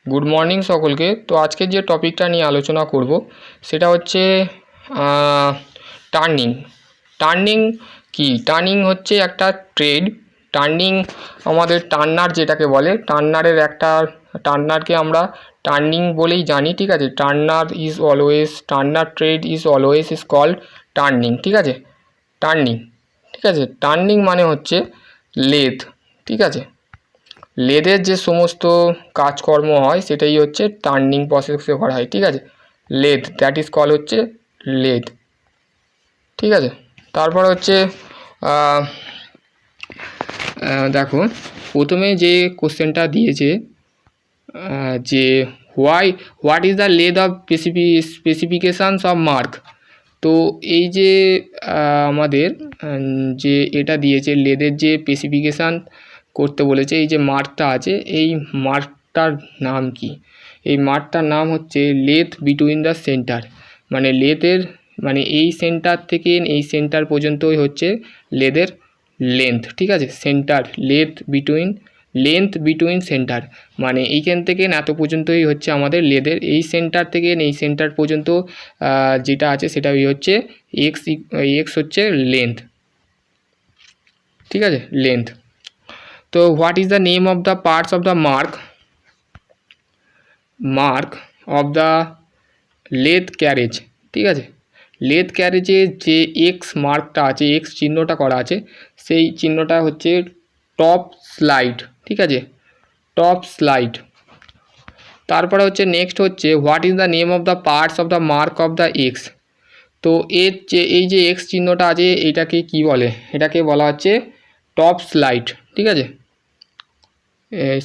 Good morning সকলকে। তো আজকে যে টপিকটা নিয়ে আলোচনা করব সেটা হচ্ছে টার্নিং। টার্নিং কি? টার্নিং হচ্ছে একটা ট্রেড। টার্নিং আমাদের টার্নার যেটাকে বলে, টার্নারকে আমরা টার্নিং বলেই জানি, ঠিক আছে। Turner trade is always is called turning, ঠিক আছে। টার্নিং, ঠিক আছে। টার্নিং মানে হচ্ছে লেথ, ঠিক আছে। লেদের যে সমস্ত কাজকর্ম হয় সেটাই হচ্ছে টার্নিং প্রসেসে করা হয়, ঠিক আছে। লেদ, দ্যাট ইজ কল হচ্ছে লেদ, ঠিক আছে। তারপর হচ্ছে দেখো, প্রথমে যে কোশ্চেনটা দিয়েছে যে what is the lathe of specifications of mark. তো এই যে আমাদের যে এটা দিয়েছে লেদের যে স্পেসিফিকেশান করতে বলেছে, এই যে মার্কটা আছে এই মার্কটার নাম কি? এই মার্কটার নাম হচ্ছে লেথ বিটুইন দ্য সেন্টার। মানে লেথের মানে এই সেন্টার থেকে এই সেন্টার পর্যন্তই হচ্ছে লেদের লেন্থ, ঠিক আছে। সেন্টার লেন্থ বিটুইন সেন্টার, মানে এইখান থেকে এত পর্যন্তই হচ্ছে আমাদের লেদের এই সেন্টার থেকে এই সেন্টার পর্যন্ত যেটা আছে সেটাই হচ্ছে এক্স হচ্ছে লেন্থ, ঠিক আছে, লেন্থ। তো what is the name of the parts of the mark of the lathe carriage, ঠিক আছে। লেথ ক্যারেজে যে এক্স মার্কটা আছে, এক্স চিহ্নটা করা আছে, সেই চিহ্নটা হচ্ছে টপ স্লাইড, ঠিক আছে, টপ স্লাইড। তারপরে হচ্ছে নেক্সট হচ্ছে what is the name of the parts of the mark of the x. তো এই যে এক্স চিহ্নটা আছে এটাকে কি বলে? এটাকে বলা হচ্ছে টপ স্লাইড, ঠিক আছে।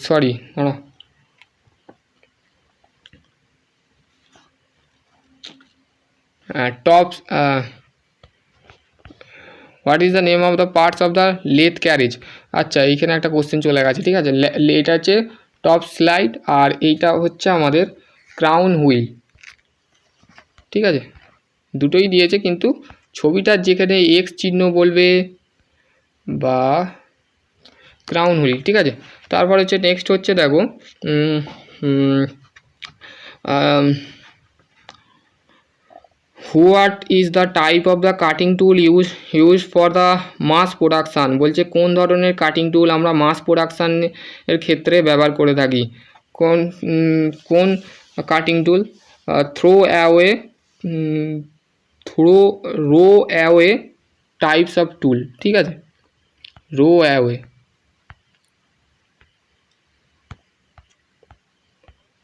Sorry, what is the name of the parts of the lathe carriage. আচ্ছা, এইখানে একটা কোশ্চেন চলে গেছে, ঠিক আছে। এটা হচ্ছে টপ স্লাইড আর এইটা হচ্ছে আমাদের ক্রাউন হুইল, ঠিক আছে। দুটোই দিয়েছে, কিন্তু ছবিটার যেখানে এক্স চিহ্ন বলবে বা ক্রাউন হুইল, ঠিক আছে। তারপর হচ্ছে নেক্সট হচ্ছে দেখো what is the type of the cutting tool use for the mass production. বলছে কোন ধরনের কাটিং টুল আমরা মাস প্রোডাকশানের ক্ষেত্রে ব্যবহার করে থাকি। কোন cutting tool? Row away types of tool, ঠিক আছে, রো অ্যাওয়ে।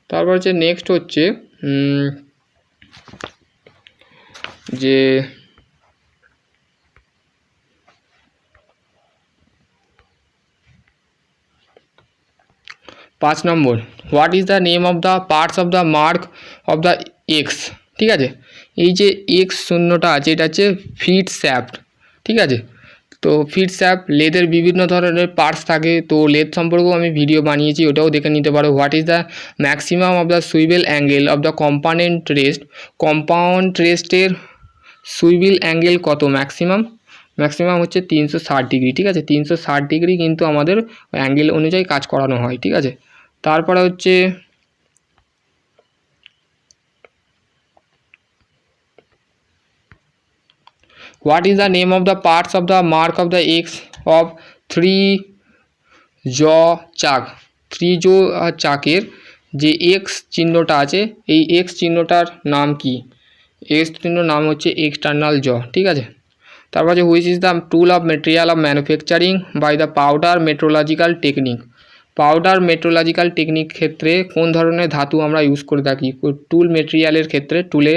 তারপর হচ্ছে নেক্সট হচ্ছে যে 5 number, what is the name of the parts of the mark of the x, ঠিক আছে। এই যে এক্স শূন্যটা আছে এটা হচ্ছে ফিট শ্যাফট, ঠিক আছে। তো ফিট শ্যাফট লেদের বিভিন্ন ধরনের পার্টস থাকে, তো লেদ সম্পর্কেও আমি ভিডিও বানিয়েছি, ওটাও দেখে নিতে পারো। What is the maximum of the swivel angle of the compound রেস্টের সুইবেল অ্যাঙ্গেল কত? ম্যাক্সিমাম হচ্ছে 360 ডিগ্রি, ঠিক আছে। 360 ডিগ্রি কিন্তু আমাদের অ্যাঙ্গেল অনুযায়ী কাজ করানো হয়, ঠিক আছে। তারপরে হচ্ছে what is the name of the parts of the mark of the x of three jaw চাকের যে এক্স চিহ্নটা আছে এই এক্স চিহ্নটার নাম কি? এক্স চিহ্নর নাম হচ্ছে এক্সটার্নাল জ, ঠিক আছে। তারপর হচ্ছে which is the tool of material of manufacturing by the powder metrological technique. Powder metrological technique ক্ষেত্রে কোন ধরনের ধাতু আমরা ইউজ করে থাকি? টুল মেটেরিয়ালের ক্ষেত্রে টুলে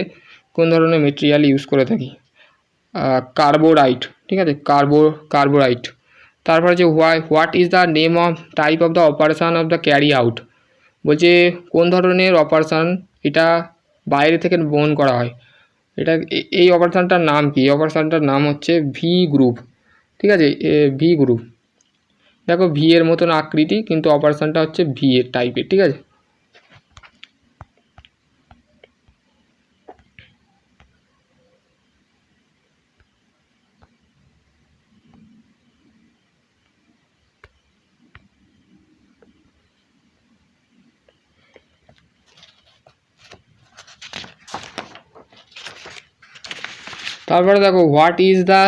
কোন ধরনের মেটেরিয়াল ইউজ করে থাকি? কার্বোরাইট, ঠিক আছে, কার্বোরাইট। তারপর হচ্ছে what is the name of type of the operation of the carry out. বলছে কোন ধরনের অপারেশান এটা বাইরে থেকে বহন করা হয়, এটা এই অপারেশানটার নাম কি? এই অপারেশানটার নাম হচ্ছে ভি গ্রুপ, ঠিক আছে, ভি গ্রুপ। দেখো ভি এর মতন আকৃতি, কিন্তু অপারেশানটা হচ্ছে ভি এর টাইপের, ঠিক আছে। তারপরে দেখো what is the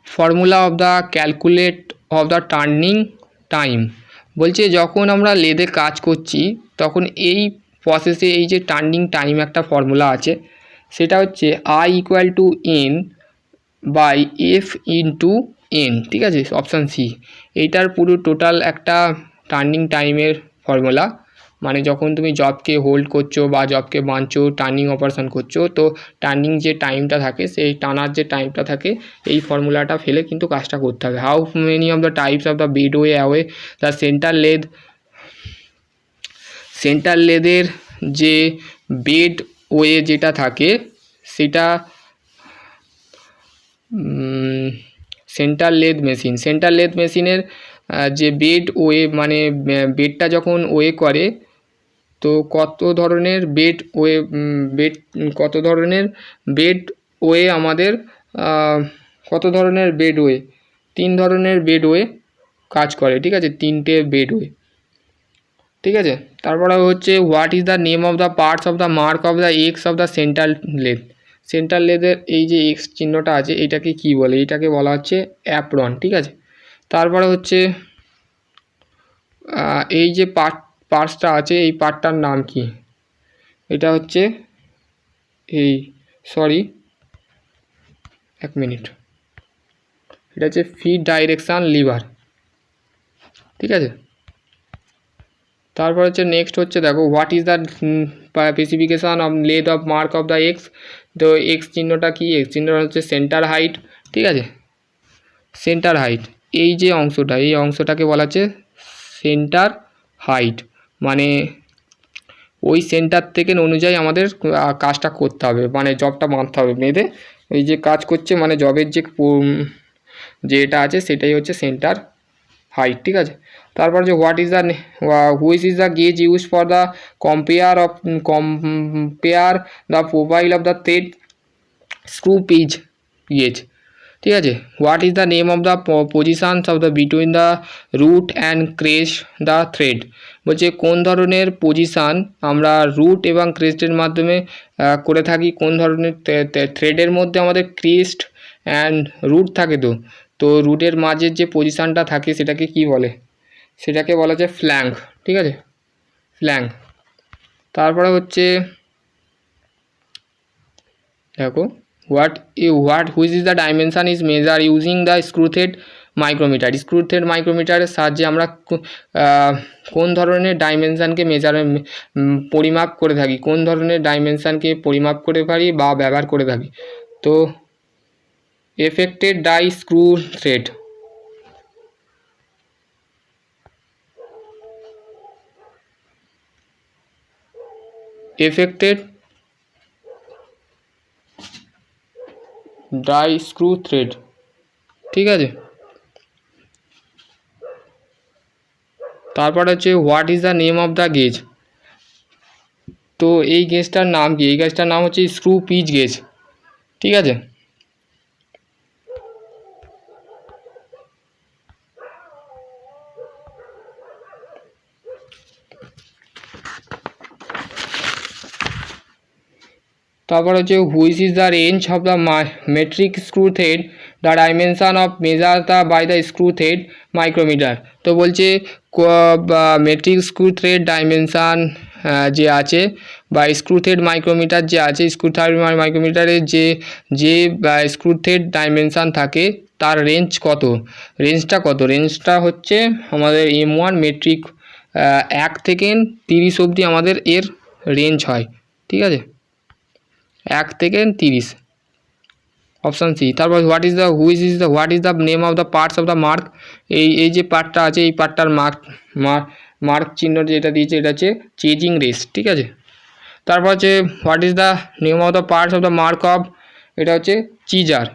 formula of the calculate of the turning time. বলছে যখন আমরা লেদে কাজ করছি তখন এই প্রসেসে এই যে টার্নিং টাইম একটা ফর্মুলা আছে, সেটা হচ্ছে I equal to n by f into n. ঠিক আছে, অপশান সি। এইটার পুরো টোটাল একটা টার্নিং টাইমের ফর্মুলা। মানে যখন তুমি জবকে হোল্ড করছো বা জবকে বাঁধছো, টার্নিং অপারেশন করছো, তো টার্নিং যে টাইমটা থাকে, সেই টানার যে টাইমটা থাকে, এই ফর্মুলাটা ফেলে কিন্তু কাজটা করতে হবে। How many of the types of the bed way away the centre লেদের যে বেড ওয়ে যেটা থাকে সেটা সেন্টার লেদ মেশিনের যে বেড ওয়ে, মানে বেডটা যখন ওয়ে করে, তো কত ধরনের বেড ওয়ে আমাদের কত ধরনের বেড ওয়ে, 3 ধরনের বেড ওয়ে কাজ করে। ঠিক আছে, 3টে বেড ওয়ে। ঠিক আছে, তারপরে হচ্ছে what is the name of the parts of the mark of the x of the centre লেদের এই যে এক্স চিহ্নটা আছে, এটাকে কি বলে? এটাকে বলা হচ্ছে অ্যাপ্রন। ঠিক আছে, তারপরে হচ্ছে এই যে পার্টসটা আছে, এই পার্টটার নাম কি? এটা হচ্ছে এক মিনিট, এটা হচ্ছে ফিড ডাইরেকশান লিভার। ঠিক আছে, তারপর হচ্ছে নেক্সট হচ্ছে দেখো what is the specification of lathe of mark of the x. তো এক্স চিহ্নটা কি? এক্স চিহ্নটা হচ্ছে সেন্টার হাইট। ঠিক আছে, সেন্টার হাইট, এই যে অংশটা, এই অংশটাকে বলা হচ্ছে সেন্টার হাইট। মানে ওই সেন্টার থেকে অনুযায়ী আমাদের কাজটা করতে হবে, মানে জবটা বাঁধতে হবে বেঁধে। এই যে কাজ করছে মানে জবের যে এটা আছে সেটাই হচ্ছে সেন্টার হাইট। ঠিক আছে, তারপর যে what is the which is the gauge use for the compare the profile of the thread screw pitch gauge. ঠিক আছে, what is the name of the positions of the between the root and crest the thread. বলছে কোন ধরনের position আমরা root এবং ক্রেস্টের মাধ্যমে করে থাকি, কোন ধরনের থ্রেডের মধ্যে আমাদের ক্রেস্ট অ্যান্ড রুট থাকে। তো রুটের মাঝের যে পজিশানটা থাকে সেটাকে কি বলে? সেটাকে বলা যায় ফ্ল্যাঙ্ক। ঠিক আছে, ফ্ল্যাঙ্ক। তারপরে হচ্ছে দেখো which is the dimension is measure using the screw thread মাইক্রোমিটারের সাহায্যে আমরা কোন ধরনের ডাইমেনশানকে পরিমাপ করে থাকি, কোন ধরনের ডাইমেনশানকে পরিমাপ করে পারি বা ব্যবহার করে থাকি। তো affected die screw thread, die screw thread. ঠিক আছে, তারপর হচ্ছে what is the name of the gauge. তো এই গেজটার নাম কি? এই গেজটার নাম হচ্ছে স্ক্রু পিচ গেজ। ঠিক আছে, তারপর হচ্ছে which is the range of the metric screw thread the dimension of measure the by the screw thread micrometer. তো বলছে মেট্রিক স্ক্রু থ্রেড ডাইমেনশান যে আছে বা স্ক্রু থ্রেড মাইক্রোমিটার যে আছে, স্ক্রু থ্রেড মাইক্রোমিটারের যে স্ক্রু থ্রেড ডাইমেনশান থাকে তার রেঞ্জটা হচ্ছে আমাদের M1 মেট্রিক 1 থেকে 30 অবধি আমাদের এর রেঞ্জ হয়। ঠিক আছে, 1 থেকে 30, অপশান সি। তারপর what is the name of the parts of the mark. এই যে পার্টটা আছে, এই পার্টটার মার্ক চিহ্ন যেটা দিয়েছে এটা হচ্ছে চেজিং রেস। ঠিক আছে, তারপর হচ্ছে what is the name of the parts of the mark of, এটা হচ্ছে চিজার।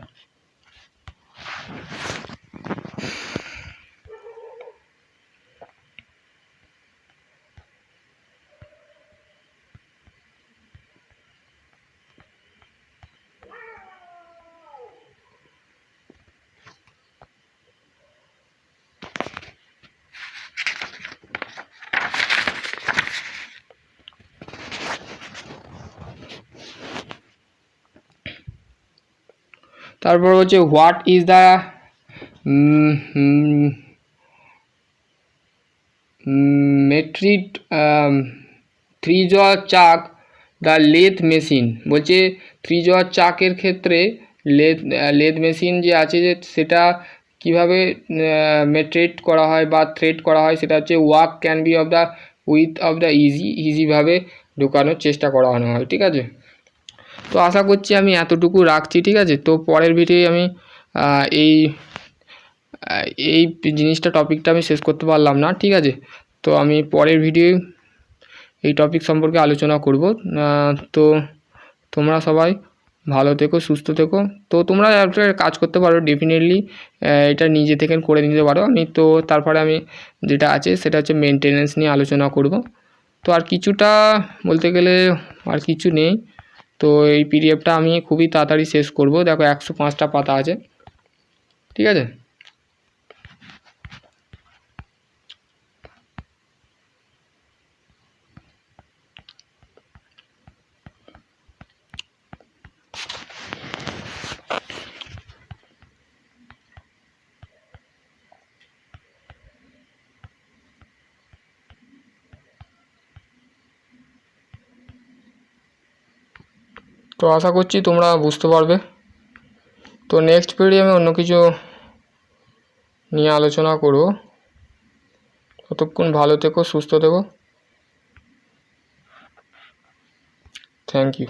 তারপর হচ্ছে what is the metric three jaw chuck the lathe machine, বলছে থ্রি জর চাকের ক্ষেত্রে লেথ মেশিন যে আছে যে সেটা কীভাবে মেট্রেট করা হয় বা থ্রেড করা হয়, সেটা হচ্ছে work can be of the with of the ইজিভাবে ঢোকানোর চেষ্টা করানো হয়। ঠিক আছে, তো আশা করছি আমি এতটুকু রাখছি। ঠিক আছে, তো পরের ভিডিওয়ে আমি এই এই জিনিসটা টপিকটা আমি শেষ করতে পারলাম না। ঠিক আছে, তো আমি পরের ভিডিওয়ে এই টপিক সম্পর্কে আলোচনা করব। তো তোমরা সবাই ভালো থেকো, সুস্থ থেকো। তো তোমরা একটা কাজ করতে পারো, ডেফিনেটলি এটা নিজে থেকে করে নিতে পারো। আমি তো তারপরে আমি যেটা আছে সেটা হচ্ছে মেনটেনেন্স নিয়ে আলোচনা করব। তো আর কিছুটা বলতে গেলে আর কিছু নেই। তো এই পিডিএফটা আমি খুবই তাড়াতাড়ি শেষ করব। দেখো 105টা পাতা আছে। ঠিক আছে, তো আশা করছি তোমরা বুঝতে পারবে। তো নেক্সট ভিডিও আমি অন্য কিছু নিয়ে আলোচনা করব। ততক্ষণ ভালো থেকো, সুস্থ থেকো। Thank you.